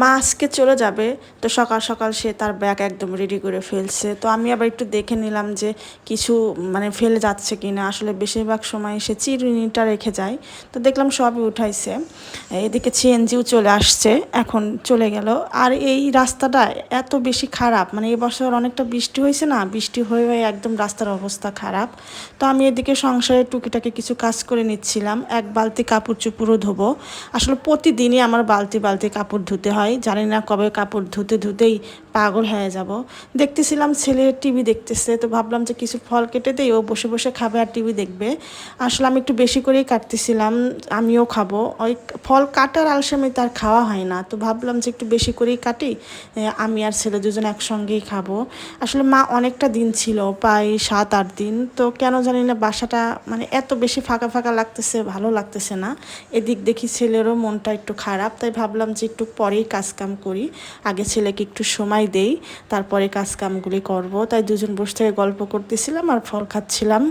মা আজকে চলে যাবে, তো সকাল সকাল সে তার ব্যাগ একদম রেডি করে ফেলছে। তো আমি আবার একটু দেখে নিলাম যে কিছু মানে ফেলে যাচ্ছে কিনা। আসলে বেশিরভাগ সময় সে চিরুনিটা রেখে যায়, তো দেখলাম সবই উঠাইছে। এদিকে সিএনজিও চলে আসছে, এখন চলে গেল। আর এই রাস্তাটা এত বেশি খারাপ, মানে এবছর অনেকটা বৃষ্টি হয়েছে না, বৃষ্টি হয়ে হয়ে একদম রাস্তার অবস্থা খারাপ। তো আমি এদিকে সংসারের টুকিটাকি কিছু কাজ করে নিচ্ছিলাম। এক বালতি কাপড় চোপড়ও ধোবো। আসলে প্রতিদিনই আমার বালতি বালতি কাপড় ধুতে হয়, জানি না কবে কাপড় ধুতে ধুতেই পাগল হয়ে যাব। দেখতেছিলাম ছেলে টিভি দেখতেছে, তো ভাবলাম যে কিছু ফল কেটে দেই, ও বসে বসে খাবে আর টিভি দেখবে। আসলে আমি একটু বেশি করেই কাটতেছিলাম, আমিও খাবো। ওই ফল কাটার আলসেমি তার খাওয়া হয় না, তো ভাবলাম যে একটু বেশি করেই কাটি, আমি আর ছেলে দুজন একসঙ্গেই খাবো। আসলে মা অনেকটা দিন ছিল, প্রায় 7-8 দিন। তো কেন জানি না বাসাটা মানে এত বেশি ফাঁকা ফাঁকা লাগতেছে, ভালো লাগতেছে না। এদিক দেখি ছেলেরও মনটা একটু খারাপ, তাই ভাবলাম যে একটু পরেই কাজকাম করি, আগে ছেলেকে একটু সময় দেই, তারপরে কাজকামগুলি করব। তাই দুজন বসে থেকে গল্প করতেছিলাম আর ফল খাচ্ছিলাম।